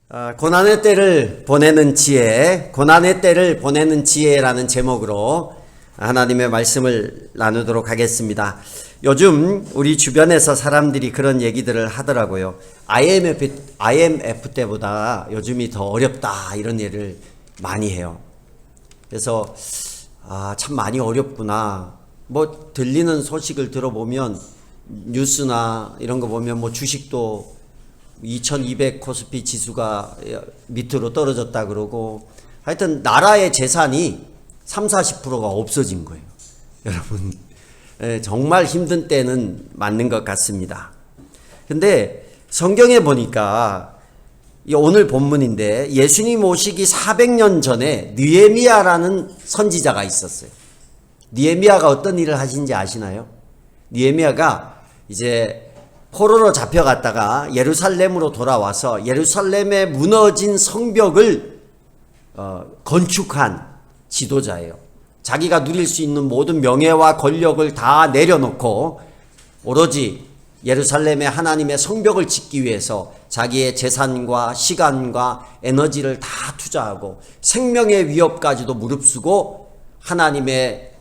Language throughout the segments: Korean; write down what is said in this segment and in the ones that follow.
고난의 때를 보내는 지혜, 고난의 때를 보내는 지혜라는 제목으로 하나님의 말씀을 나누도록 하겠습니다. 요즘 우리 주변에서 사람들이 그런 얘기들을 하더라고요. IMF 때보다 요즘이 더 어렵다, 이런 얘기를 많이 해요. 그래서 참 많이 어렵구나. 뭐 들리는 소식을 들어보면, 뉴스나 이런 거 보면 뭐 주식도 2200 코스피 지수가 밑으로 떨어졌다 그러고, 하여튼 나라의 재산이 30-40%가 없어진 거예요. 여러분, 정말 힘든 때는 맞는 것 같습니다. 근데 성경에 보니까 오늘 본문인데, 예수님 오시기 400년 전에 느헤미야라는 선지자가 있었어요. 느헤미야가 어떤 일을 하신지 아시나요? 느헤미야가 이제 포로로 잡혀갔다가 예루살렘으로 돌아와서 예루살렘에 무너진 성벽을 건축한 지도자예요. 자기가 누릴 수 있는 모든 명예와 권력을 다 내려놓고 오로지 예루살렘에 하나님의 성벽을 짓기 위해서 자기의 재산과 시간과 에너지를 다 투자하고 생명의 위협까지도 무릅쓰고 하나님의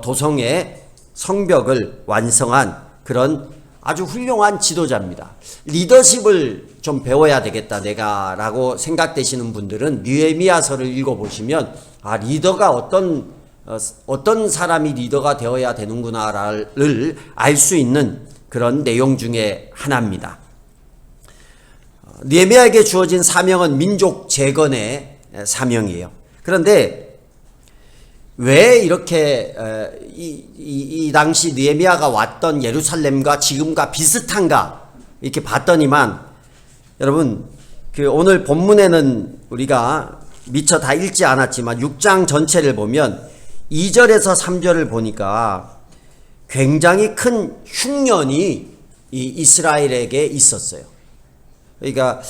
도성의 성벽을 완성한 그런 아주 훌륭한 지도자입니다. 리더십을 좀 배워야 되겠다 내가 라고 생각되시는 분들은 느헤미야서를 읽어보시면 리더가 어떤 사람이 리더가 되어야 되는구나를 알 수 있는 그런 내용 중에 하나입니다. 느헤미야에게 주어진 사명은 민족 재건의 사명이에요. 그런데 왜 이렇게 이 당시 느헤미야가 왔던 예루살렘과 지금과 비슷한가 이렇게 봤더니만, 여러분 오늘 본문에는 우리가 미처 다 읽지 않았지만 6장 전체를 보면 2절에서 3절을 보니까 굉장히 큰 흉년이 이 이스라엘에게 있었어요. 그러니까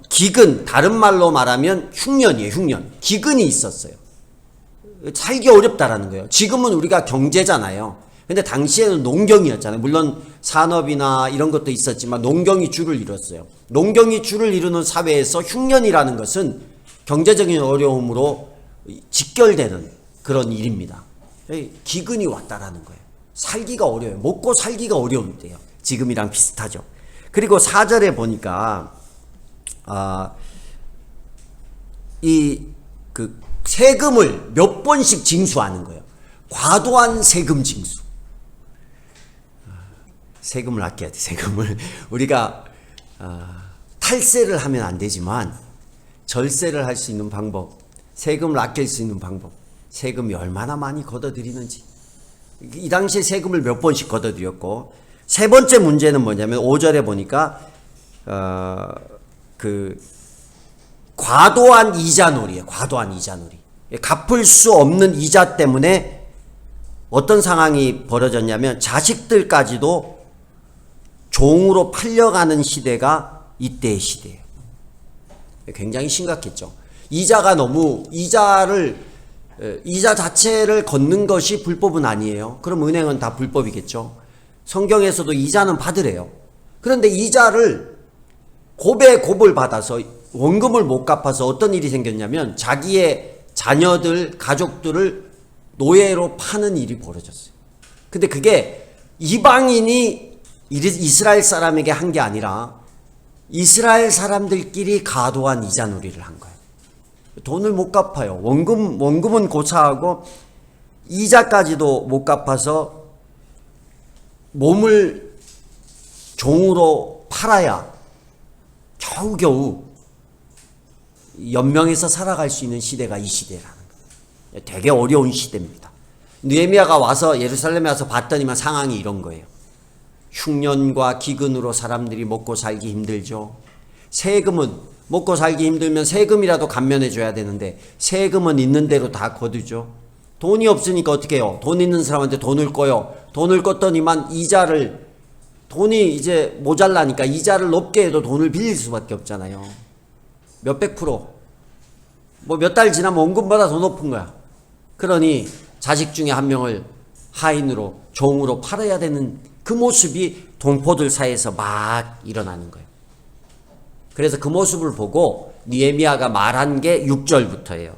기근, 다른 말로 말하면 흉년이에요. 흉년, 기근이 있었어요. 살기 어렵다라는 거예요. 지금은 우리가 경제잖아요. 근데 당시에는 농경이었잖아요. 물론 산업이나 이런 것도 있었지만 농경이 주를 이뤘어요. 농경이 주를 이루는 사회에서 흉년이라는 것은 경제적인 어려움으로 직결되는 그런 일입니다. 기근이 왔다라는 거예요. 살기가 어려워요. 먹고 살기가 어려운데요. 지금이랑 비슷하죠. 그리고 4절에 보니까 세금을 몇 번씩 징수하는 거예요. 과도한 세금 징수. 세금을 아껴야 돼. 세금을 우리가 탈세를 하면 안 되지만 절세를 할 수 있는 방법, 세금을 아낄 수 있는 방법, 세금이 얼마나 많이 걷어들이는지. 이 당시에 세금을 몇 번씩 걷어들였고, 세 번째 문제는 뭐냐면 5절에 보니까 과도한 이자놀이에요. 과도한 이자놀이. 갚을 수 없는 이자 때문에 어떤 상황이 벌어졌냐면 자식들까지도 종으로 팔려가는 시대가 이때의 시대예요. 굉장히 심각했죠. 이자 자체를 걷는 것이 불법은 아니에요. 그럼 은행은 다 불법이겠죠. 성경에서도 이자는 받으래요. 그런데 이자를 곱을 받아서 원금을 못 갚아서 어떤 일이 생겼냐면 자기의 자녀들, 가족들을 노예로 파는 일이 벌어졌어요. 근데 그게 이방인이 이스라엘 사람에게 한 게 아니라 이스라엘 사람들끼리 과도한 이자놀이를 한 거예요. 돈을 못 갚아요. 원금은 고사하고 이자까지도 못 갚아서 몸을 종으로 팔아야 겨우겨우 연명해서 살아갈 수 있는 시대가 이 시대라는 거예요. 되게 어려운 시대입니다. 느헤미야가 와서 예루살렘에 와서 봤더니만 상황이 이런 거예요. 흉년과 기근으로 사람들이 먹고 살기 힘들죠. 세금은 먹고 살기 힘들면 세금이라도 감면해 줘야 되는데 세금은 있는 대로 다 거두죠. 돈이 없으니까 어떻게 해요? 돈 있는 사람한테 돈을 꺼요. 돈을 껐더니만 돈이 이제 모자라니까 이자를 높게 해도 돈을 빌릴 수밖에 없잖아요. 몇백 프로. 몇 달 지나면 원금보다 더 높은 거야. 그러니 자식 중에 한 명을 하인으로, 종으로 팔아야 되는 그 모습이 동포들 사이에서 막 일어나는 거예요. 그래서 그 모습을 보고 느헤미야가 말한 게 6절부터예요.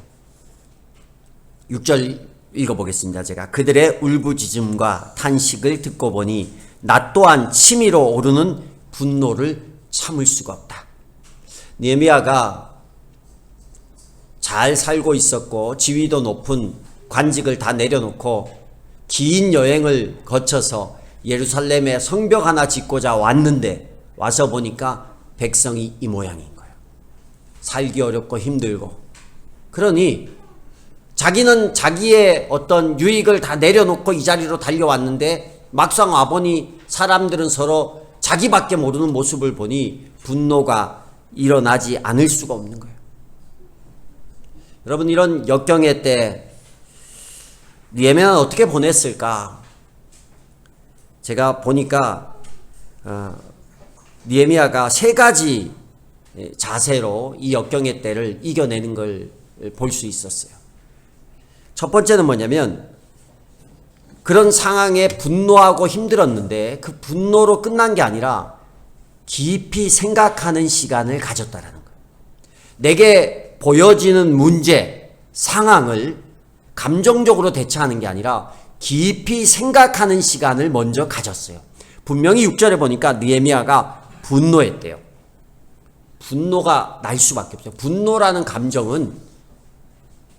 6절 읽어보겠습니다. 제가 그들의 울부짖음과 탄식을 듣고 보니 나 또한 치밀어 오르는 분노를 참을 수가 없다. 느헤미야가 잘 살고 있었고 지위도 높은 관직을 다 내려놓고 긴 여행을 거쳐서 예루살렘에 성벽 하나 짓고자 왔는데 와서 보니까 백성이 이 모양인 거예요. 살기 어렵고 힘들고. 그러니 자기는 자기의 어떤 유익을 다 내려놓고 이 자리로 달려왔는데 막상 와보니 사람들은 서로 자기밖에 모르는 모습을 보니 분노가 일어나지 않을 수가 없는 거예요. 여러분, 이런 역경의 때 느헤미야는 어떻게 보냈을까? 제가 보니까 느헤미야가 세 가지 자세로 이 역경의 때를 이겨내는 걸 볼 수 있었어요. 첫 번째는 뭐냐면 그런 상황에 분노하고 힘들었는데 그 분노로 끝난 게 아니라 깊이 생각하는 시간을 가졌다라는 거예요. 내게 보여지는 문제, 상황을 감정적으로 대처하는 게 아니라 깊이 생각하는 시간을 먼저 가졌어요. 분명히 6절에 보니까 느헤미야가 분노했대요. 분노가 날 수밖에 없어요. 분노라는 감정은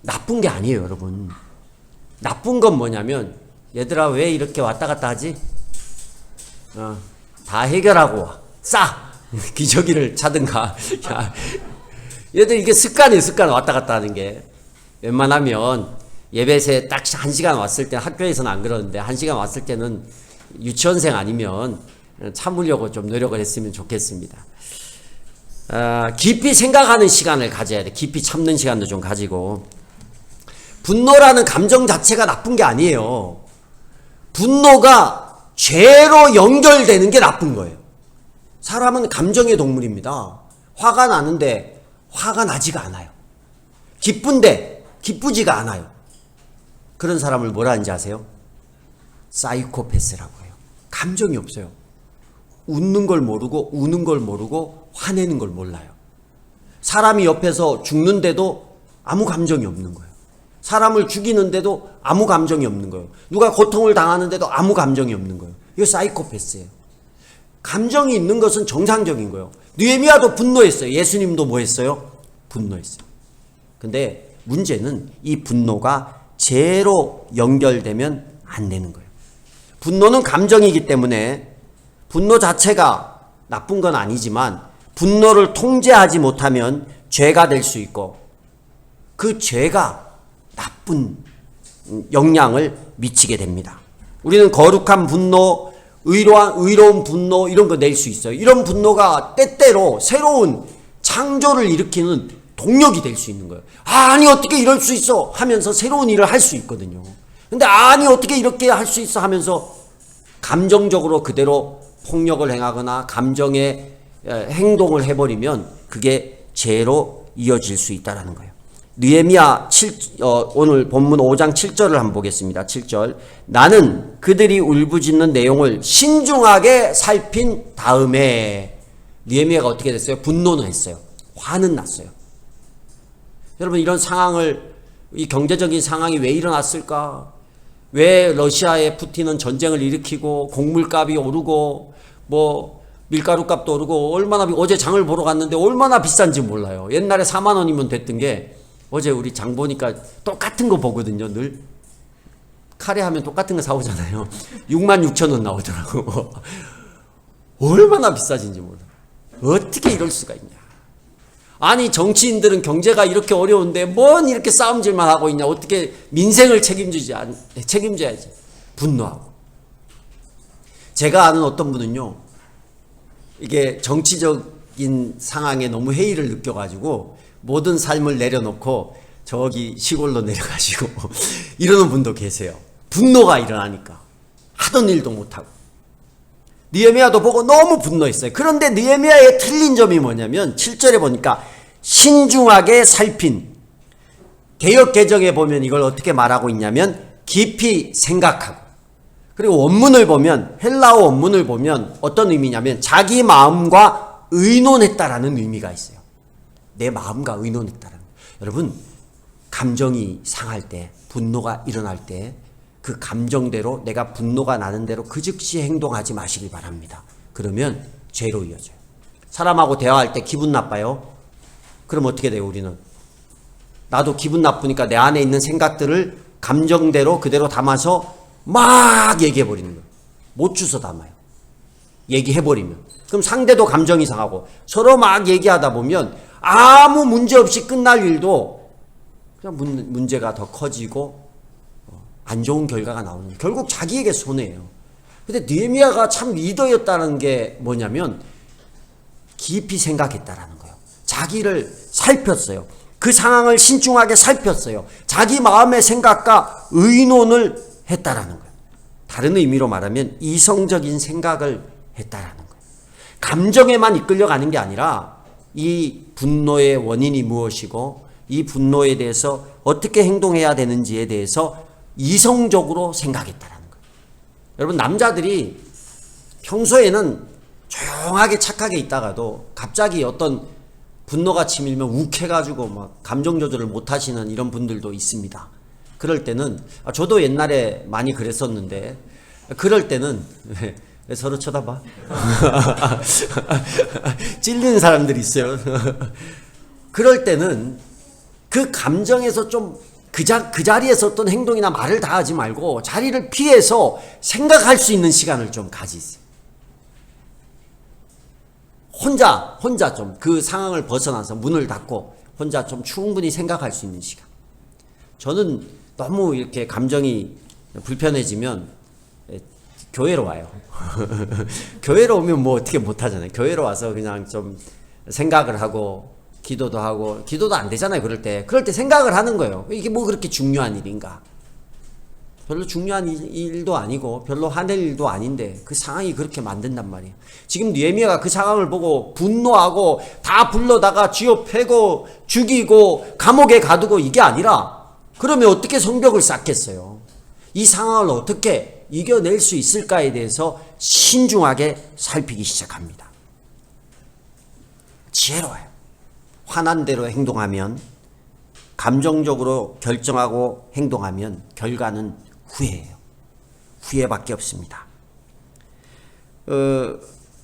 나쁜 게 아니에요, 여러분. 나쁜 건 뭐냐면 얘들아 왜 이렇게 왔다 갔다 하지? 다 해결하고 와. 싸! 기저귀를 차든가. 얘들 이게 습관이에요, 습관. 왔다 갔다 하는 게. 웬만하면 예배에 딱 1시간 왔을 때 학교에서는 안 그러는데 1시간 왔을 때는 유치원생 아니면 참으려고 좀 노력을 했으면 좋겠습니다. 깊이 생각하는 시간을 가져야 돼. 깊이 참는 시간도 좀 가지고. 분노라는 감정 자체가 나쁜 게 아니에요. 분노가 죄로 연결되는 게 나쁜 거예요. 사람은 감정의 동물입니다. 화가 나는데 화가 나지가 않아요. 기쁜데 기쁘지가 않아요. 그런 사람을 뭐라 하는지 아세요? 사이코패스라고 해요. 감정이 없어요. 웃는 걸 모르고 우는 걸 모르고 화내는 걸 몰라요. 사람이 옆에서 죽는데도 아무 감정이 없는 거예요. 사람을 죽이는데도 아무 감정이 없는 거예요. 누가 고통을 당하는데도 아무 감정이 없는 거예요. 이거 사이코패스예요. 감정이 있는 것은 정상적인 거예요. 느헤미야도 분노했어요. 예수님도 뭐 했어요? 분노했어요. 근데 문제는 이 분노가 죄로 연결되면 안 되는 거예요. 분노는 감정이기 때문에 분노 자체가 나쁜 건 아니지만 분노를 통제하지 못하면 죄가 될 수 있고 그 죄가 나쁜 영향을 미치게 됩니다. 우리는 거룩한 분노, 의로운 분노 이런 거 낼 수 있어요. 이런 분노가 때때로 새로운 창조를 일으키는 동력이 될 수 있는 거예요. 아니 어떻게 이럴 수 있어 하면서 새로운 일을 할 수 있거든요. 근데 아니 어떻게 이렇게 할 수 있어 하면서 감정적으로 그대로 폭력을 행하거나 감정의 행동을 해버리면 그게 죄로 이어질 수 있다는 거예요. 느헤미야 오늘 본문 5장 7절을 한번 보겠습니다. 7절. 나는 그들이 울부짖는 내용을 신중하게 살핀 다음에 느헤미야가 어떻게 됐어요? 분노는 했어요. 화는 났어요. 여러분 이런 상황을 이 경제적인 상황이 왜 일어났을까? 왜 러시아에 푸틴은 전쟁을 일으키고 곡물값이 오르고 뭐 밀가루 값도 오르고 얼마나 어제 장을 보러 갔는데 얼마나 비싼지 몰라요. 옛날에 4만 원이면 됐던 게 어제 우리 장 보니까 똑같은 거 보거든요. 늘 카레 하면 똑같은 거 사오잖아요. 66,000원 나오더라고. 얼마나 비싸진지 몰라. 어떻게 이럴 수가 있냐. 아니 정치인들은 경제가 이렇게 어려운데 뭔 이렇게 싸움질만 하고 있냐. 어떻게 민생을 책임져야지. 분노하고. 제가 아는 어떤 분은요. 이게 정치적인 상황에 너무 회의를 느껴가지고 모든 삶을 내려놓고 저기 시골로 내려가시고 이러는 분도 계세요. 분노가 일어나니까 하던 일도 못하고. 느헤미야도 보고 너무 분노했어요. 그런데 느헤미야의 틀린 점이 뭐냐면 7절에 보니까 신중하게 살핀, 개역 개정에 보면 이걸 어떻게 말하고 있냐면 깊이 생각하고, 그리고 원문을 보면 헬라어 원문을 보면 어떤 의미냐면 자기 마음과 의논했다라는 의미가 있어요. 내 마음과 의논했다라는. 여러분, 감정이 상할 때, 분노가 일어날 때 그 감정대로, 내가 분노가 나는 대로 그 즉시 행동하지 마시기 바랍니다. 그러면 죄로 이어져요. 사람하고 대화할 때 기분 나빠요? 그럼 어떻게 돼요, 우리는? 나도 기분 나쁘니까 내 안에 있는 생각들을 감정대로 그대로 담아서 막 얘기해버리는 거예요. 못 주워 담아요. 얘기해버리면. 그럼 상대도 감정이 상하고 서로 막 얘기하다 보면 아무 문제 없이 끝날 일도 그냥 문제가 더 커지고 안 좋은 결과가 나오는 거예요. 결국 자기에게 손해예요. 근데 느헤미야가 참 리더였다는 게 뭐냐면 깊이 생각했다라는 거예요. 자기를 살폈어요. 그 상황을 신중하게 살폈어요. 자기 마음의 생각과 의논을 했다라는 거예요. 다른 의미로 말하면 이성적인 생각을 했다라는 거예요. 감정에만 이끌려가는 게 아니라 이 분노의 원인이 무엇이고 이 분노에 대해서 어떻게 행동해야 되는지에 대해서 이성적으로 생각했다라는 거예요. 여러분, 남자들이 평소에는 조용하게 착하게 있다가도 갑자기 어떤 분노가 치밀면 욱해가지고 막 감정 조절을 못 하시는 이런 분들도 있습니다. 그럴 때는, 저도 옛날에 많이 그랬었는데, 그럴 때는, 왜 서로 쳐다봐? 찔리는 사람들이 있어요. 그럴 때는 그 감정에서 좀 그 자리에서 어떤 행동이나 말을 다 하지 말고 자리를 피해서 생각할 수 있는 시간을 좀 가지세요. 혼자 좀 그 상황을 벗어나서 문을 닫고 혼자 좀 충분히 생각할 수 있는 시간. 저는 너무 이렇게 감정이 불편해지면 교회로 와요. 교회로 오면 뭐 어떻게 못하잖아요. 교회로 와서 그냥 좀 생각을 하고 기도도 하고, 기도도 안 되잖아요. 그럴 때 생각을 하는 거예요. 이게 뭐 그렇게 중요한 일인가? 별로 중요한 일도 아니고 별로 화낼 일도 아닌데 그 상황이 그렇게 만든단 말이에요. 지금 느헤미야가 그 상황을 보고 분노하고 다 불러다가 쥐어 패고 죽이고 감옥에 가두고 이게 아니라, 그러면 어떻게 성벽을 쌓겠어요? 이 상황을 어떻게 이겨낼 수 있을까에 대해서 신중하게 살피기 시작합니다. 지혜로워요. 화난 대로 행동하면, 감정적으로 결정하고 행동하면 결과는 후회예요. 후회밖에 없습니다.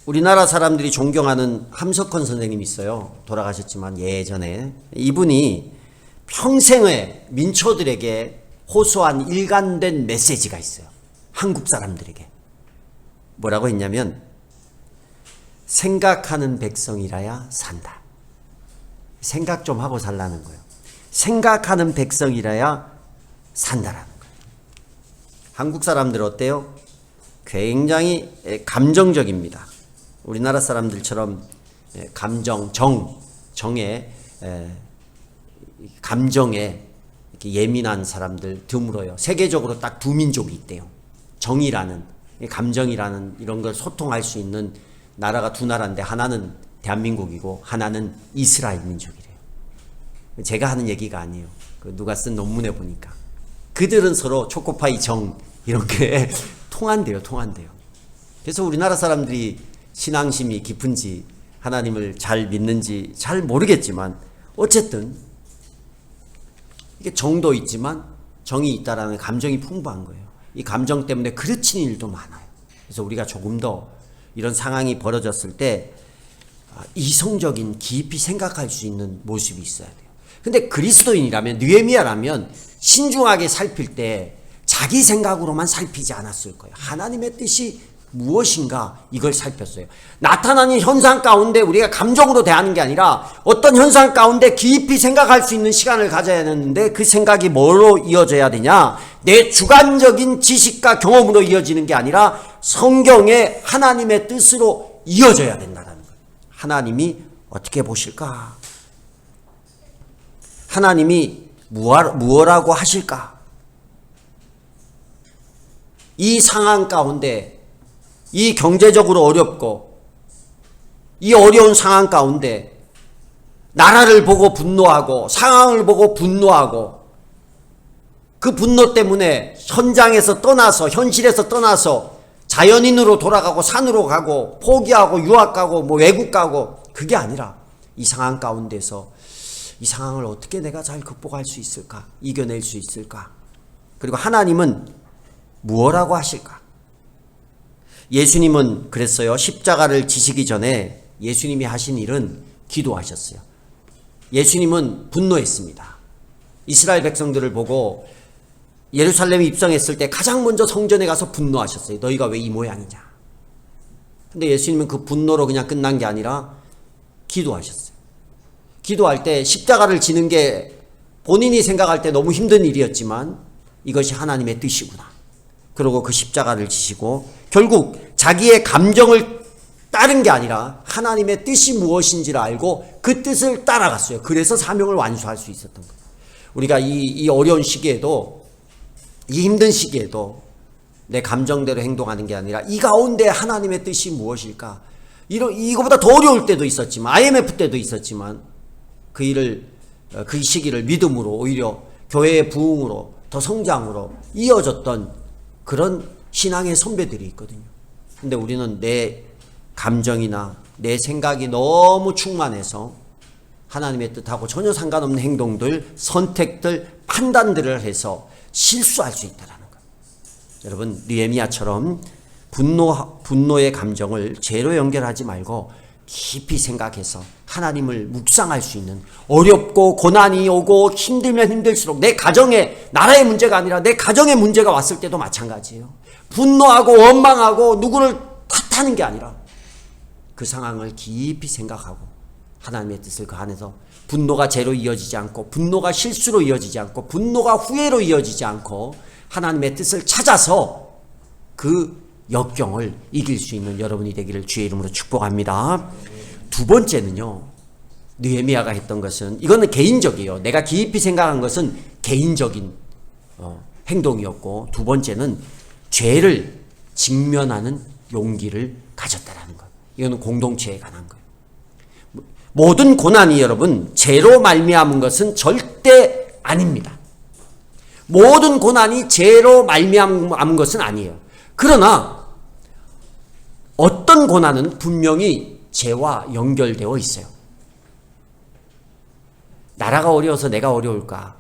우리나라 사람들이 존경하는 함석헌 선생님이 있어요. 돌아가셨지만 예전에. 이분이 평생의 민초들에게 호소한 일관된 메시지가 있어요. 한국 사람들에게. 뭐라고 했냐면, 생각하는 백성이라야 산다. 생각 좀 하고 살라는 거예요. 생각하는 백성이라야 산다라는 거예요. 한국 사람들 어때요? 굉장히 감정적입니다. 우리나라 사람들처럼 정에 감정에 이렇게 예민한 사람들 드물어요. 세계적으로 딱 두 민족이 있대요. 정이라는, 감정이라는 이런 걸 소통할 수 있는 나라가 두 나라인데, 하나는 대한민국이고 하나는 이스라엘 민족이래요. 제가 하는 얘기가 아니에요. 누가 쓴 논문에 보니까. 그들은 서로 초코파이 정 이렇게 통한대요. 그래서 우리나라 사람들이 신앙심이 깊은지 하나님을 잘 믿는지 잘 모르겠지만 어쨌든 이게 정도 있지만 정이 있다라는 감정이 풍부한 거예요. 이 감정 때문에 그르치는 일도 많아요. 그래서 우리가 조금 더 이런 상황이 벌어졌을 때 이성적인 깊이 생각할 수 있는 모습이 있어야 돼요. 근데 그리스도인이라면, 느헤미야라면 신중하게 살필 때 자기 생각으로만 살피지 않았을 거예요. 하나님의 뜻이 무엇인가 이걸 살폈어요. 나타나는 현상 가운데 우리가 감정으로 대하는 게 아니라 어떤 현상 가운데 깊이 생각할 수 있는 시간을 가져야 하는데, 그 생각이 뭐로 이어져야 되냐? 내 주관적인 지식과 경험으로 이어지는 게 아니라 성경의 하나님의 뜻으로 이어져야 된다는 거예요. 하나님이 어떻게 보실까? 하나님이 무엇라고 하실까? 이 상황 가운데, 이 경제적으로 어렵고 이 어려운 상황 가운데 나라를 보고 분노하고 상황을 보고 분노하고, 그 분노 때문에 현장에서 떠나서, 현실에서 떠나서 자연인으로 돌아가고 산으로 가고 포기하고 유학 가고 뭐 외국 가고 그게 아니라 이 상황 가운데서 이 상황을 어떻게 내가 잘 극복할 수 있을까? 이겨낼 수 있을까? 그리고 하나님은 무엇라고 하실까? 예수님은 그랬어요. 십자가를 지시기 전에 예수님이 하신 일은 기도하셨어요. 예수님은 분노했습니다. 이스라엘 백성들을 보고 예루살렘에 입성했을 때 가장 먼저 성전에 가서 분노하셨어요. 너희가 왜 이 모양이냐. 근데 예수님은 그 분노로 그냥 끝난 게 아니라 기도하셨어요. 기도할 때 십자가를 지는 게 본인이 생각할 때 너무 힘든 일이었지만 이것이 하나님의 뜻이구나. 그리고 그 십자가를 지시고 결국 자기의 감정을 따른 게 아니라 하나님의 뜻이 무엇인지를 알고 그 뜻을 따라갔어요. 그래서 사명을 완수할 수 있었던 거예요. 우리가 이 어려운 시기에도, 이 힘든 시기에도 내 감정대로 행동하는 게 아니라 이 가운데 하나님의 뜻이 무엇일까? 이거보다 더 어려울 때도 있었지만, IMF 때도 있었지만 그 시기를 믿음으로 오히려 교회의 부흥으로 더 성장으로 이어졌던 그런 신앙의 선배들이 있거든요. 근데 우리는 내 감정이나 내 생각이 너무 충만해서 하나님의 뜻하고 전혀 상관없는 행동들, 선택들, 판단들을 해서 실수할 수 있다는 거예요. 여러분, 느헤미야처럼 분노의 감정을 죄로 연결하지 말고 깊이 생각해서 하나님을 묵상할 수 있는, 어렵고 고난이 오고 힘들면 힘들수록 내 가정에, 나라의 문제가 아니라 내 가정의 문제가 왔을 때도 마찬가지예요. 분노하고 원망하고 누구를 탓하는 게 아니라 그 상황을 깊이 생각하고 하나님의 뜻을 그 안에서 분노가 죄로 이어지지 않고 분노가 실수로 이어지지 않고 분노가 후회로 이어지지 않고 하나님의 뜻을 찾아서 그 역경을 이길 수 있는 여러분이 되기를 주의 이름으로 축복합니다. 두 번째는요, 느헤미야가 했던 것은, 이거는 개인적이에요. 내가 깊이 생각한 것은 개인적인 행동이었고, 두 번째는 죄를 직면하는 용기를 가졌다라는 것. 이거는 공동체에 관한 거예요. 모든 고난이 여러분 죄로 말미암은 것은 절대 아닙니다. 모든 고난이 죄로 말미암은 것은 아니에요. 그러나 어떤 고난은 분명히 죄와 연결되어 있어요. 나라가 어려워서 내가 어려울까?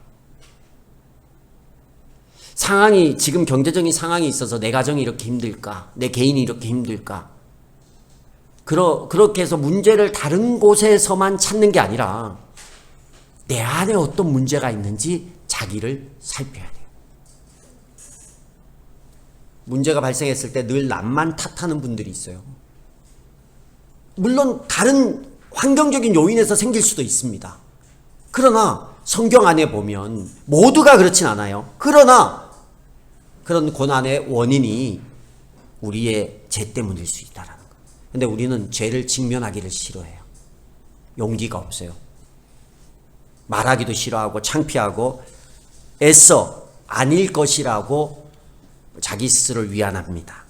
상황이, 지금 경제적인 상황이 있어서 내 가정이 이렇게 힘들까? 내 개인이 이렇게 힘들까? 그렇게 해서 문제를 다른 곳에서만 찾는 게 아니라 내 안에 어떤 문제가 있는지 자기를 살펴야 돼요. 문제가 발생했을 때 늘 남만 탓하는 분들이 있어요. 물론 다른 환경적인 요인에서 생길 수도 있습니다. 그러나 성경 안에 보면 모두가 그렇진 않아요. 그러나 그런 고난의 원인이 우리의 죄 때문일 수 있다라는 거예요. 근데 우리는 죄를 직면하기를 싫어해요. 용기가 없어요. 말하기도 싫어하고 창피하고 애써 아닐 것이라고 자기 스스로를 위안합니다.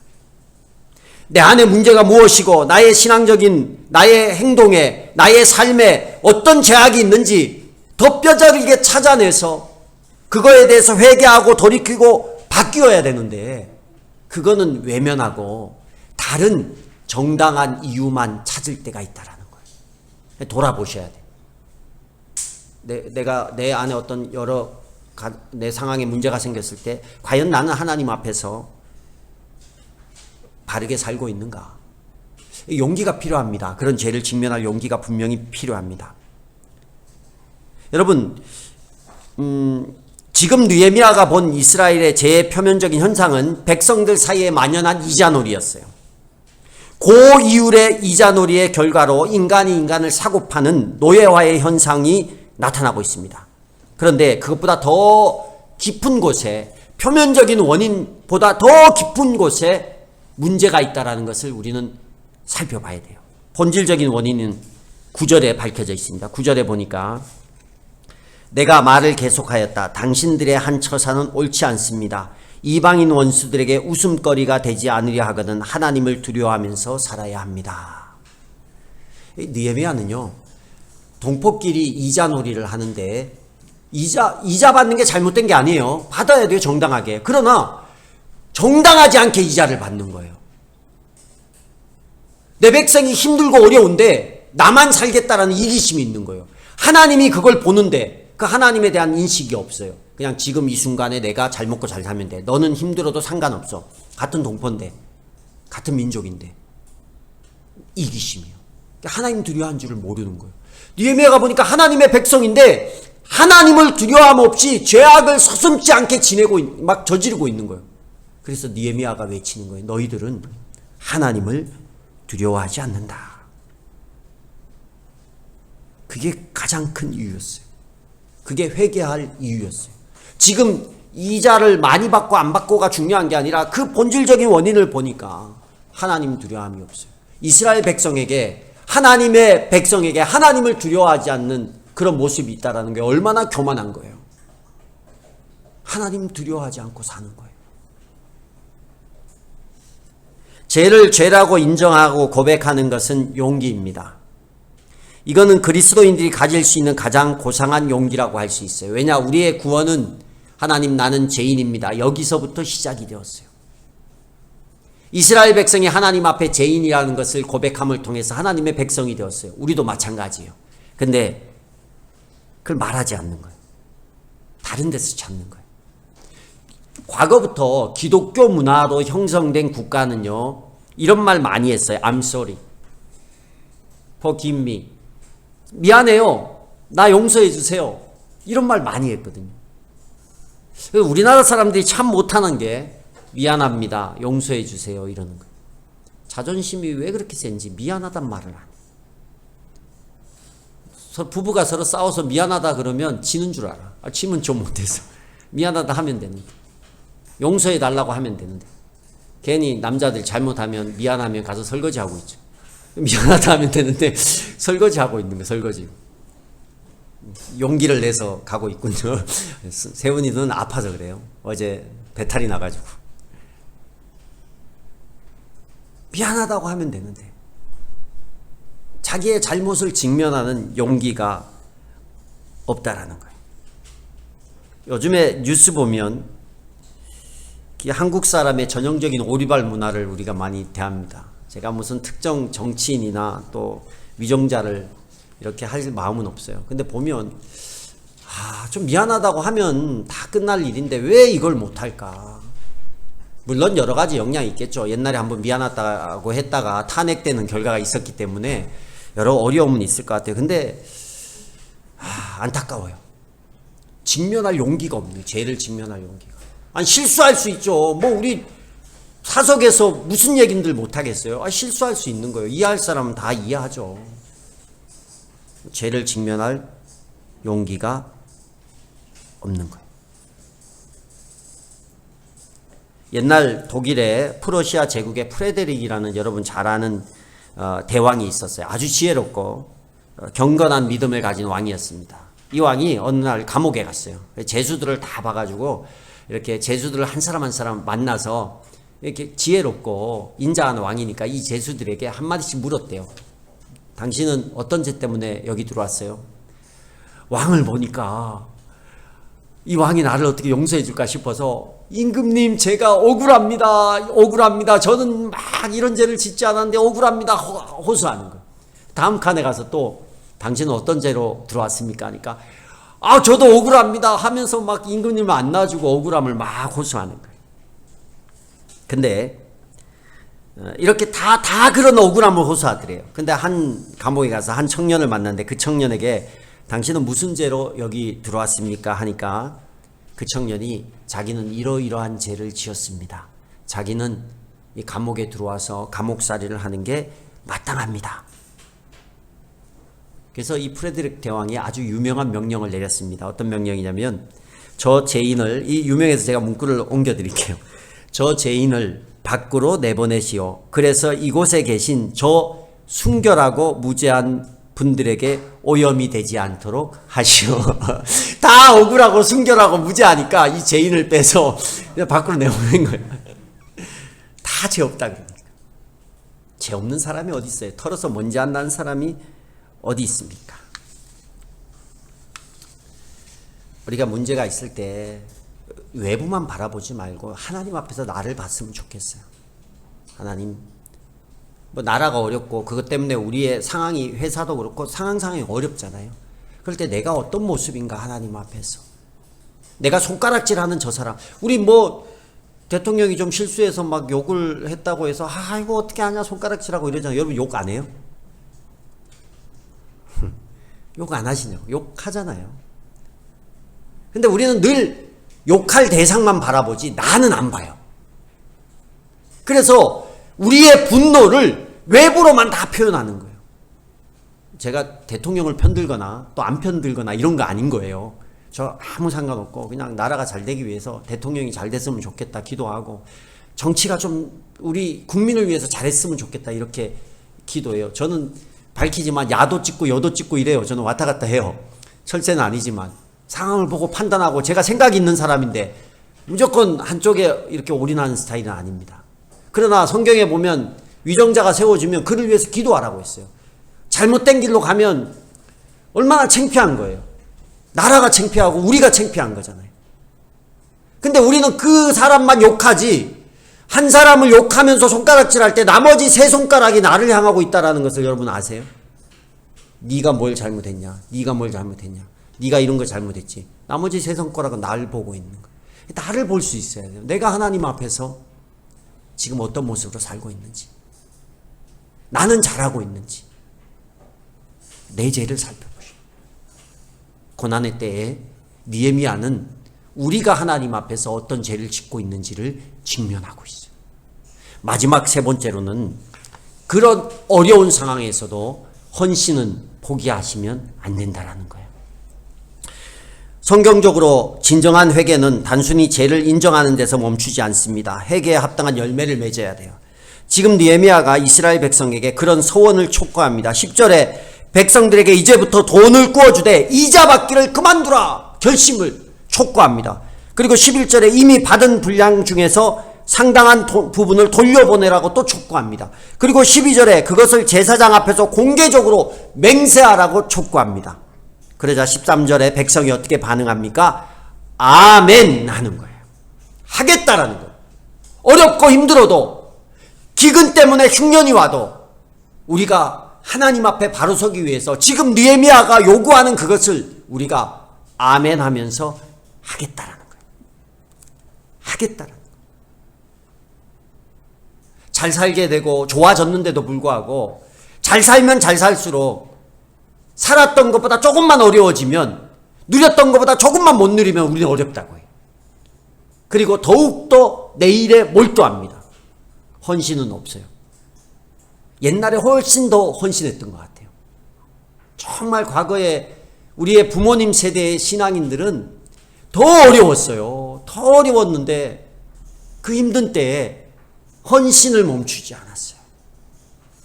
내 안에 문제가 무엇이고 나의 신앙적인, 나의 행동에, 나의 삶에 어떤 제약이 있는지 더 뼈저리게 찾아내서 그거에 대해서 회개하고 돌이키고 바뀌어야 되는데, 그거는 외면하고 다른 정당한 이유만 찾을 때가 있다라는 거예요. 돌아보셔야 돼. 내가 내 안에 어떤 내 상황에 문제가 생겼을 때 과연 나는 하나님 앞에서 바르게 살고 있는가? 용기가 필요합니다. 그런 죄를 직면할 용기가 분명히 필요합니다. 여러분, 지금 느헤미야가 본 이스라엘의 죄의 표면적인 현상은 백성들 사이에 만연한 이자놀이였어요. 고이율의 이자놀이의 결과로 인간이 인간을 사고파는 노예화의 현상이 나타나고 있습니다. 그런데 그것보다 더 깊은 곳에, 표면적인 원인보다 더 깊은 곳에 문제가 있다는 것을 우리는 살펴봐야 돼요. 본질적인 원인은 9절에 밝혀져 있습니다. 9절에 보니까 내가 말을 계속하였다. 당신들의 한 처사는 옳지 않습니다. 이방인 원수들에게 웃음거리가 되지 않으려 하거든 하나님을 두려워하면서 살아야 합니다. 느헤미야는요, 동포끼리 이자놀이를 하는데 이자 받는 게 잘못된 게 아니에요. 받아야 돼요, 정당하게. 그러나 정당하지 않게 이자를 받는 거예요. 내 백성이 힘들고 어려운데 나만 살겠다라는 이기심이 있는 거예요. 하나님이 그걸 보는데 그 하나님에 대한 인식이 없어요. 그냥 지금 이 순간에 내가 잘 먹고 잘 살면 돼. 너는 힘들어도 상관없어. 같은 동포인데, 같은 민족인데. 이기심이요. 하나님 두려워한 줄을 모르는 거예요. 느헤미야가 보니까 하나님의 백성인데 하나님을 두려워함 없이 죄악을 서슴지 않게 지내고 막 저지르고 있는 거예요. 그래서 느헤미야가 외치는 거예요. 너희들은 하나님을 두려워하지 않는다. 그게 가장 큰 이유였어요. 그게 회개할 이유였어요. 지금 이자를 많이 받고 안 받고가 중요한 게 아니라 그 본질적인 원인을 보니까 하나님 두려움이 없어요. 이스라엘 백성에게, 하나님의 백성에게 하나님을 두려워하지 않는 그런 모습이 있다는 게 얼마나 교만한 거예요. 하나님 두려워하지 않고 사는 거예요. 죄를 죄라고 인정하고 고백하는 것은 용기입니다. 이거는 그리스도인들이 가질 수 있는 가장 고상한 용기라고 할 수 있어요. 왜냐, 우리의 구원은 하나님 나는 죄인입니다. 여기서부터 시작이 되었어요. 이스라엘 백성이 하나님 앞에 죄인이라는 것을 고백함을 통해서 하나님의 백성이 되었어요. 우리도 마찬가지예요. 근데 그걸 말하지 않는 거예요. 다른 데서 찾는 거예요. 과거부터 기독교 문화로 형성된 국가는요, 이런 말 많이 했어요. I'm sorry. Forgive me. 미안해요. 나 용서해 주세요. 이런 말 많이 했거든요. 우리나라 사람들이 참 못하는 게 미안합니다. 용서해 주세요. 이러는 거예요. 자존심이 왜 그렇게 센지 미안하단 말을 안 해요. 부부가 서로 싸워서 미안하다 그러면 지는 줄 알아. 지면 좀 못해서. 미안하다 하면 되는데. 용서해 달라고 하면 되는데. 괜히 남자들 잘못하면 미안하면 가서 설거지하고 있죠. 미안하다 하면 되는데 설거지하고 있는 거예요. 설거지. 용기를 내서 가고 있군요. 세훈이 눈은 아파서 그래요. 어제 배탈이 나가지고. 미안하다고 하면 되는데 자기의 잘못을 직면하는 용기가 없다라는 거예요. 요즘에 뉴스 보면 한국 사람의 전형적인 오리발 문화를 우리가 많이 대합니다. 제가 무슨 특정 정치인이나 또 위정자를 이렇게 할 마음은 없어요. 근데 보면 좀 미안하다고 하면 다 끝날 일인데 왜 이걸 못할까? 물론 여러 가지 영향이 있겠죠. 옛날에 한번 미안하다고 했다가 탄핵되는 결과가 있었기 때문에 여러 어려움은 있을 것 같아요. 근데 안타까워요. 직면할 용기가 없네요. 죄를 직면할 용기가. 아니 실수할 수 있죠. 뭐 우리 사석에서 무슨 얘기들 못하겠어요. 실수할 수 있는 거예요. 이해할 사람은 다 이해하죠. 죄를 직면할 용기가 없는 거예요. 옛날 독일의 프로시아 제국의 프레데릭이라는 여러분 잘 아는 대왕이 있었어요. 아주 지혜롭고 경건한 믿음을 가진 왕이었습니다. 이 왕이 어느 날 감옥에 갔어요. 죄수들을 다 봐가지고 이렇게 죄수들을 한 사람 한 사람 만나서 이렇게 지혜롭고 인자한 왕이니까 이 죄수들에게 한마디씩 물었대요. 당신은 어떤 죄 때문에 여기 들어왔어요? 왕을 보니까 이 왕이 나를 어떻게 용서해 줄까 싶어서 임금님 제가 억울합니다. 저는 막 이런 죄를 짓지 않았는데 억울합니다. 호소하는 거예요. 다음 칸에 가서 또 당신은 어떤 죄로 들어왔습니까? 하니까 저도 억울합니다 하면서 막 임금님을 안 놔주고 억울함을 막 호소하는 거예요. 근데 이렇게 다 그런 억울함을 호소하더래요. 근데 한 감옥에 가서 한 청년을 만났는데 그 청년에게 당신은 무슨 죄로 여기 들어왔습니까? 하니까 그 청년이 자기는 이러이러한 죄를 지었습니다. 자기는 이 감옥에 들어와서 감옥살이를 하는 게 마땅합니다. 그래서 이 프레드릭 대왕이 아주 유명한 명령을 내렸습니다. 어떤 명령이냐면 저 죄인을, 이 유명해서 제가 문구를 옮겨드릴게요. 저 죄인을 밖으로 내보내시오. 그래서 이곳에 계신 저 순결하고 무죄한 분들에게 오염이 되지 않도록 하시오. 다 억울하고 순결하고 무죄하니까 이 죄인을 빼서 밖으로 내보낸 거예요. 다 죄 없다 그러니까. 죄 없는 사람이 어디 있어요? 털어서 먼지 안 나는 사람이 어디 있습니까? 우리가 문제가 있을 때 외부만 바라보지 말고 하나님 앞에서 나를 봤으면 좋겠어요. 하나님, 뭐 나라가 어렵고 그것 때문에 우리의 상황이 회사도 그렇고 상황이 어렵잖아요. 그럴 때 내가 어떤 모습인가 하나님 앞에서. 내가 손가락질하는 저 사람. 우리 뭐 대통령이 좀 실수해서 막 욕을 했다고 해서 이거 어떻게 하냐 손가락질하고 이러잖아요. 여러분 욕 안 해요? 욕 안 하시냐고. 욕하잖아요. 근데 우리는 늘 욕할 대상만 바라보지 나는 안 봐요. 그래서 우리의 분노를 외부로만 다 표현하는 거예요. 제가 대통령을 편들거나 또 안 편들거나 이런 거 아닌 거예요. 저 아무 상관없고 그냥 나라가 잘 되기 위해서 대통령이 잘 됐으면 좋겠다 기도하고 정치가 좀 우리 국민을 위해서 잘했으면 좋겠다 이렇게 기도해요. 저는 밝히지만 야도 찍고 여도 찍고 이래요. 저는 왔다 갔다 해요. 철새는 아니지만 상황을 보고 판단하고 제가 생각이 있는 사람인데 무조건 한쪽에 이렇게 올인하는 스타일은 아닙니다. 그러나 성경에 보면 위정자가 세워지면 그를 위해서 기도하라고 했어요. 잘못된 길로 가면 얼마나 창피한 거예요. 나라가 창피하고 우리가 창피한 거잖아요. 근데 우리는 그 사람만 욕하지 한 사람을 욕하면서 손가락질할 때 나머지 세 손가락이 나를 향하고 있다는 것을 여러분 아세요? 네가 뭘 잘못했냐? 네가 뭘 잘못했냐? 네가 이런 거 잘못했지. 나머지 세 손가락은 나를 보고 있는 거예요. 나를 볼 수 있어야 돼요. 내가 하나님 앞에서 지금 어떤 모습으로 살고 있는지, 나는 잘하고 있는지, 내 죄를 살펴보시오. 고난의 때에 느헤미야는 우리가 하나님 앞에서 어떤 죄를 짓고 있는지를 직면하고 있어요. 마지막 세 번째로는 그런 어려운 상황에서도 헌신은 포기하시면 안 된다라는 거예요. 성경적으로 진정한 회개는 단순히 죄를 인정하는 데서 멈추지 않습니다. 회개에 합당한 열매를 맺어야 돼요. 지금 느헤미야가 이스라엘 백성에게 그런 소원을 촉구합니다. 10절에 백성들에게 이제부터 돈을 구워주되 이자 받기를 그만두라 결심을 촉구합니다. 그리고 11절에 이미 받은 분량 중에서 상당한 부분을 돌려보내라고 또 촉구합니다. 그리고 12절에 그것을 제사장 앞에서 공개적으로 맹세하라고 촉구합니다. 그러자 13절에 백성이 어떻게 반응합니까? 아멘 하는 거예요. 하겠다라는 거예요. 어렵고 힘들어도 기근 때문에 흉년이 와도 우리가 하나님 앞에 바로 서기 위해서 지금 느헤미야가 요구하는 그것을 우리가 아멘 하면서 하겠다라는 거예요. 하겠다라는 거예요. 잘 살게 되고 좋아졌는데도 불구하고 잘 살면 잘 살수록 살았던 것보다 조금만 어려워지면 누렸던 것보다 조금만 못 누리면 우리는 어렵다고 해요. 그리고 더욱더 내일에 몰두합니다. 헌신은 없어요. 옛날에 훨씬 더 헌신했던 것 같아요. 정말 과거에 우리의 부모님 세대의 신앙인들은 더 어려웠어요. 더 어려웠는데 그 힘든 때에 헌신을 멈추지 않았어요.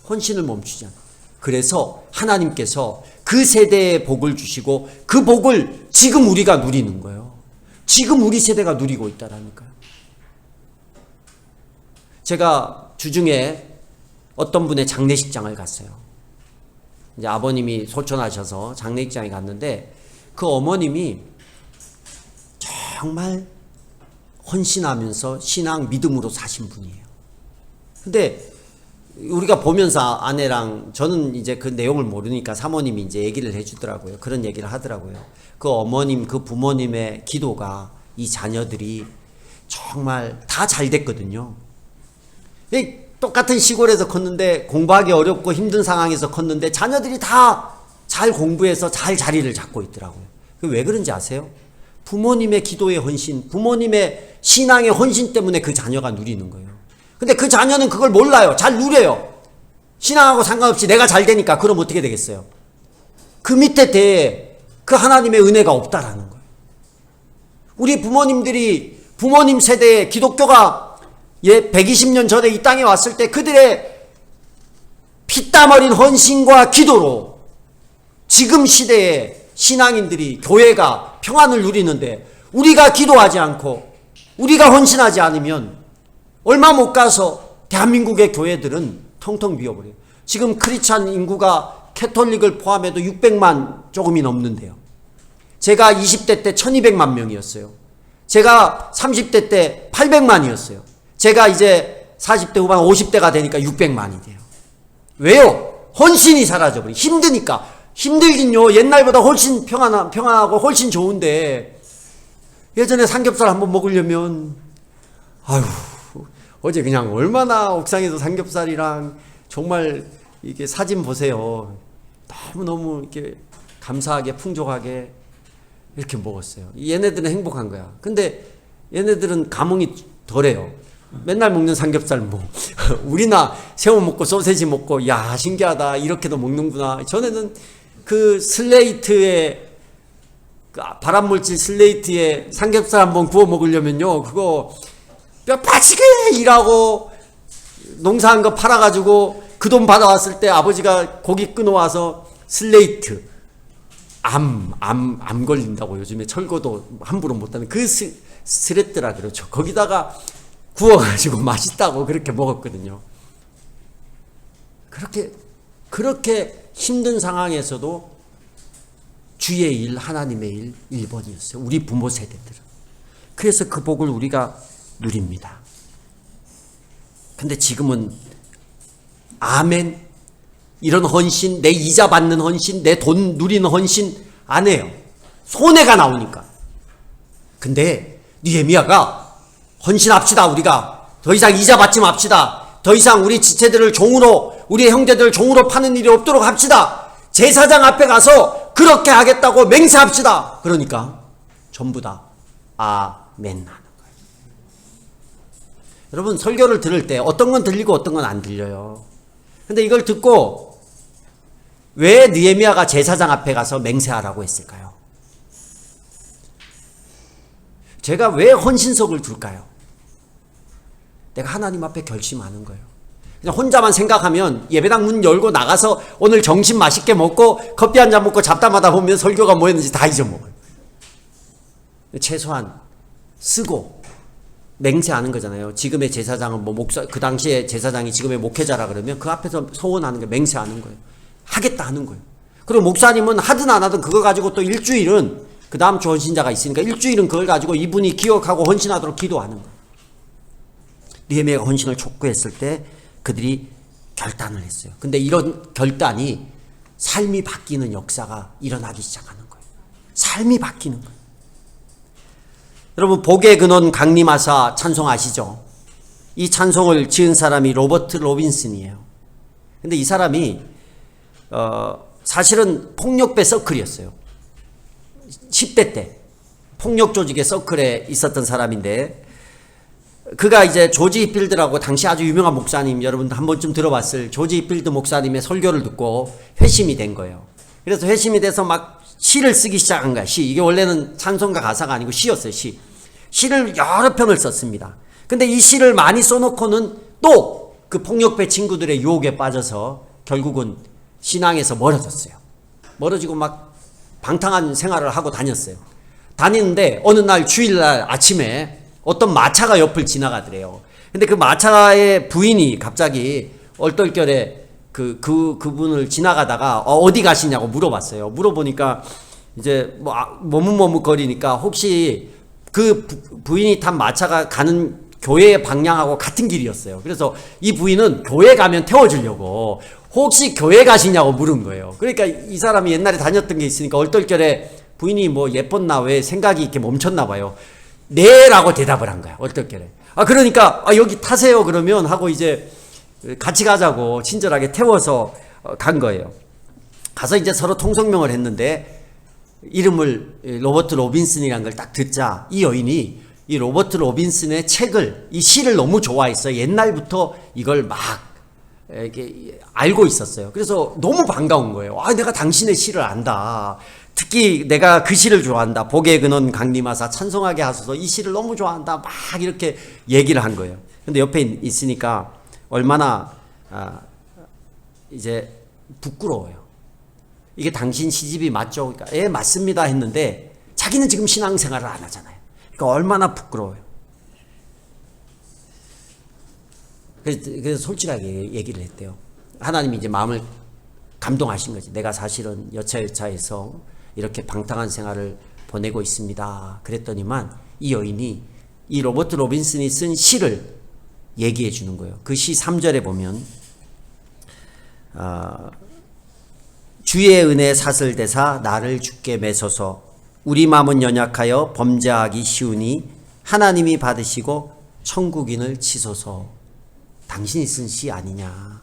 헌신을 멈추지 않았어요. 그래서 하나님께서 그 세대에 복을 주시고 그 복을 지금 우리가 누리는 거예요. 지금 우리 세대가 누리고 있다라니까요. 제가 주중에 어떤 분의 장례식장을 갔어요. 이제 아버님이 소천하셔서 장례식장에 갔는데 그 어머님이 정말 헌신하면서 신앙 믿음으로 사신 분이에요. 근데 우리가 보면서 아내랑 저는 이제 그 내용을 모르니까 사모님이 이제 얘기를 해주더라고요. 그런 얘기를 하더라고요. 그 어머님, 그 부모님의 기도가 이 자녀들이 정말 다 잘 됐거든요. 똑같은 시골에서 컸는데 공부하기 어렵고 힘든 상황에서 컸는데 자녀들이 다 잘 공부해서 잘 자리를 잡고 있더라고요. 왜 그런지 아세요? 부모님의 기도의 헌신, 부모님의 신앙의 헌신 때문에 그 자녀가 누리는 거예요. 근데 그 자녀는 그걸 몰라요. 잘 누려요. 신앙하고 상관없이 내가 잘 되니까. 그럼 어떻게 되겠어요? 그 밑에 대에 그 하나님의 은혜가 없다라는 거예요. 우리 부모님들이 부모님 세대에 기독교가 120년 전에 이 땅에 왔을 때 그들의 피땀 어린 헌신과 기도로 지금 시대에 신앙인들이 교회가 평안을 누리는데 우리가 기도하지 않고 우리가 헌신하지 않으면 얼마 못 가서 대한민국의 교회들은 텅텅 비어버려요. 지금 크리스찬 인구가 캐톨릭을 포함해도 600만 조금이 넘는데요. 제가 20대 때 1200만 명이었어요. 제가 30대 때 800만이었어요. 제가 이제 40대 후반 50대가 되니까 600만이 돼요. 왜요? 헌신이 사라져버려. 힘드니까. 힘들긴요. 옛날보다 훨씬 평안하고 훨씬 좋은데, 예전에 삼겹살 한번 먹으려면, 아유, 어제 그냥 얼마나 옥상에서 삼겹살이랑 정말 이게 사진 보세요. 너무너무 이렇게 감사하게 풍족하게 이렇게 먹었어요. 얘네들은 행복한 거야. 근데 얘네들은 감흥이 덜해요. 맨날 먹는 삼겹살 뭐 우리나 새우 먹고 소세지 먹고 야 신기하다 이렇게도 먹는구나. 전에는 그 슬레이트에 그 발암물질 슬레이트에 삼겹살 한번 구워 먹으려면요 그거 뼈 빠지게 일하고 농사한 거 팔아가지고 그 돈 받아왔을 때 아버지가 고기 끊어와서 슬레이트 암 걸린다고 요즘에 철거도 함부로 못하는 그 스레트라 그렇죠. 거기다가 구워가지고 맛있다고 그렇게 먹었거든요. 그렇게 힘든 상황에서도 주의 일, 하나님의 일 1번이었어요. 우리 부모 세대들은. 그래서 그 복을 우리가 누립니다. 근데 지금은 아멘 이런 헌신, 내 이자 받는 헌신, 내 돈 누리는 헌신 안 해요. 손해가 나오니까. 근데 느헤미야가 헌신합시다. 우리가 더 이상 이자 받지 맙시다. 더 이상 우리 지체들을 종으로, 우리 형제들을 종으로 파는 일이 없도록 합시다. 제사장 앞에 가서 그렇게 하겠다고 맹세합시다. 그러니까 전부 다 아멘 하는 거예요. 여러분 설교를 들을 때 어떤 건 들리고 어떤 건 안 들려요. 근데 이걸 듣고 왜 느헤미야가 제사장 앞에 가서 맹세하라고 했을까요? 제가 왜 헌신석을 둘까요? 내가 하나님 앞에 결심하는 거예요. 그냥 혼자만 생각하면 예배당 문 열고 나가서 오늘 점심 맛있게 먹고 커피 한 잔 먹고 잡담하다 보면 설교가 뭐였는지 다 잊어먹어요. 최소한 쓰고 맹세하는 거잖아요. 지금의 제사장은 뭐 목사, 그 당시에 제사장이 지금의 목회자라 그러면 그 앞에서 소원하는 거, 맹세하는 거예요. 하겠다 하는 거예요. 그리고 목사님은 하든 안 하든 그거 가지고 또 일주일은 그 다음 주 헌신자가 있으니까 일주일은 그걸 가지고 이분이 기억하고 헌신하도록 기도하는 거예요. 느헤미야가 헌신을 촉구했을 때 그들이 결단을 했어요. 근데 이런 결단이 삶이 바뀌는 역사가 일어나기 시작하는 거예요. 삶이 바뀌는 거예요. 여러분 복의 근원 강림하사 찬송 아시죠? 이 찬송을 지은 사람이 로버트 로빈슨이에요. 근데 이 사람이 사실은 폭력배 서클이었어요. 10대 때 폭력 조직의 서클에 있었던 사람인데 그가 이제 조지 히필드라고 당시 아주 유명한 목사님, 여러분 한 번쯤 들어봤을 조지 히필드 목사님의 설교를 듣고 회심이 된 거예요. 그래서 회심이 돼서 막 시를 쓰기 시작한 거야. 시. 이게 원래는 찬송가 가사가 아니고 시였어요. 시를 여러 편을 썼습니다. 근데 이 시를 많이 써놓고는 또 그 폭력배 친구들의 유혹에 빠져서 결국은 신앙에서 멀어졌어요. 멀어지고 막 방탕한 생활을 하고 다녔어요. 다니는데 어느 날 주일날 아침에 어떤 마차가 옆을 지나가더래요. 근데 그 마차의 부인이 갑자기 얼떨결에 그분을 지나가다가 어디 가시냐고 물어봤어요. 물어보니까 이제 뭐 머뭇머뭇거리니까 혹시 그 부인이 탄 마차가 가는 교회의 방향하고 같은 길이었어요. 그래서 이 부인은 교회 가면 태워주려고 혹시 교회 가시냐고 물은 거예요. 그러니까 이 사람이 옛날에 다녔던 게 있으니까 얼떨결에 부인이 뭐 예뻤나 왜 생각이 이렇게 멈췄나 봐요. 네 라고 대답을 한 거야. 얼떨결에. 그러니까 여기 타세요 그러면 하고 이제 같이 가자고 친절하게 태워서 간 거예요. 가서 이제 서로 통성명을 했는데 이름을 로버트 로빈슨이라는 걸 딱 듣자 이 여인이 이 로버트 로빈슨의 책을 이 시를 너무 좋아했어요. 옛날부터 이걸 막 이렇게 알고 있었어요. 그래서 너무 반가운 거예요. 내가 당신의 시를 안다. 특히 내가 그 시를 좋아한다. 복의 근원 강림하사 찬송하게 하소서 이 시를 너무 좋아한다. 막 이렇게 얘기를 한 거예요. 근데 옆에 있으니까 얼마나 이제 부끄러워요. 이게 당신 시집이 맞죠? 그러니까 예 맞습니다 했는데 자기는 지금 신앙생활을 안 하잖아요. 그러니까 얼마나 부끄러워요. 그래서 솔직하게 얘기를 했대요. 하나님이 이제 마음을 감동하신 거지. 내가 사실은 여차여차해서 이렇게 방탕한 생활을 보내고 있습니다. 그랬더니만 이 여인이 이 로버트 로빈슨이 쓴 시를 얘기해 주는 거예요. 그 시 3절에 보면 주의 은혜 사슬대사 나를 주께 매소서. 우리 마음은 연약하여 범죄하기 쉬우니 하나님이 받으시고 천국인을 치소서. 당신이 쓴 시 아니냐.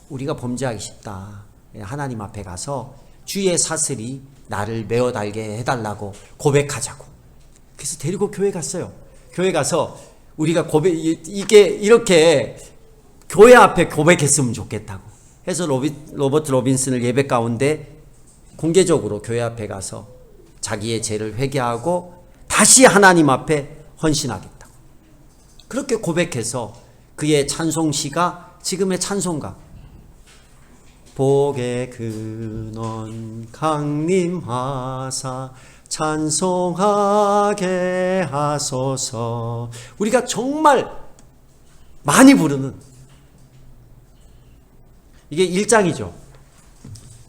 우리가 범죄하기 쉽다. 하나님 앞에 가서 주의 사슬이 나를 메어 달게 해달라고 고백하자고. 그래서 데리고 교회 갔어요. 교회 가서 우리가 이게 이렇게 교회 앞에 고백했으면 좋겠다고 해서 로버트 로빈슨을 예배 가운데 공개적으로 교회 앞에 가서 자기의 죄를 회개하고 다시 하나님 앞에 헌신하겠다고 그렇게 고백해서 그의 찬송시가 지금의 찬송가. 복의 근원 강림하사 찬송하게 하소서. 우리가 정말 많이 부르는 이게 1장이죠.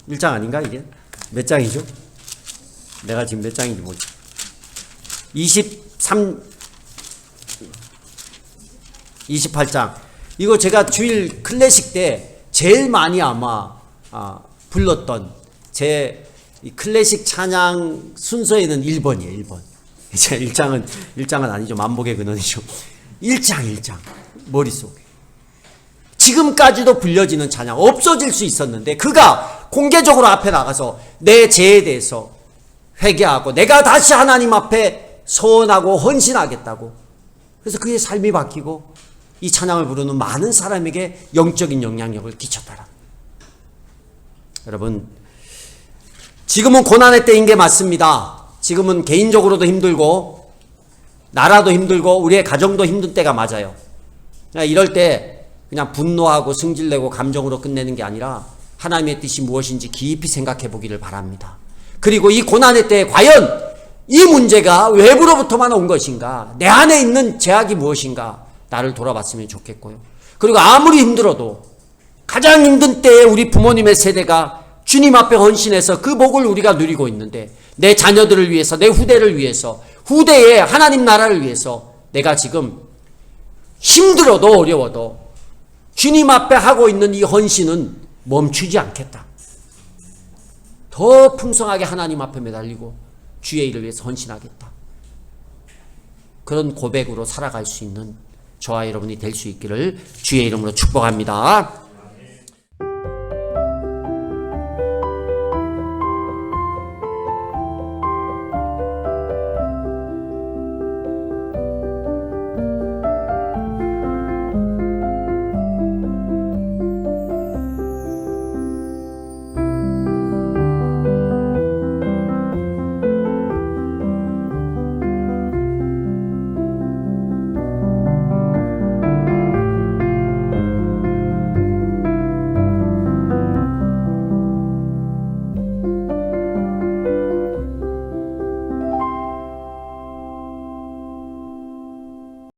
1장 아닌가 이게? 몇 장이죠? 내가 지금 몇 장인지 모르겠어. 28장. 이거 제가 주일 클래식 때 제일 많이 아마 불렀던 제 클래식 찬양 순서에는 1번이에요. 1번. 이제 1장은 아니죠. 만복의 근원이죠. 1장 머릿속에. 지금까지도 불려지는 찬양 없어질 수 있었는데 그가 공개적으로 앞에 나가서 내 죄에 대해서 회개하고 내가 다시 하나님 앞에 서원하고 헌신하겠다고. 그래서 그의 삶이 바뀌고 이 찬양을 부르는 많은 사람에게 영적인 영향력을 끼쳤더라. 여러분, 지금은 고난의 때인 게 맞습니다. 지금은 개인적으로도 힘들고 나라도 힘들고 우리의 가정도 힘든 때가 맞아요. 이럴 때 그냥 분노하고 승질내고 감정으로 끝내는 게 아니라 하나님의 뜻이 무엇인지 깊이 생각해 보기를 바랍니다. 그리고 이 고난의 때에 과연 이 문제가 외부로부터만 온 것인가, 내 안에 있는 죄악이 무엇인가 나를 돌아봤으면 좋겠고요. 그리고 아무리 힘들어도 가장 힘든 때에 우리 부모님의 세대가 주님 앞에 헌신해서 그 복을 우리가 누리고 있는데 내 자녀들을 위해서, 내 후대를 위해서, 후대의 하나님 나라를 위해서 내가 지금 힘들어도 어려워도 주님 앞에 하고 있는 이 헌신은 멈추지 않겠다. 더 풍성하게 하나님 앞에 매달리고 주의 일을 위해서 헌신하겠다. 그런 고백으로 살아갈 수 있는 저와 여러분이 될 수 있기를 주의 이름으로 축복합니다.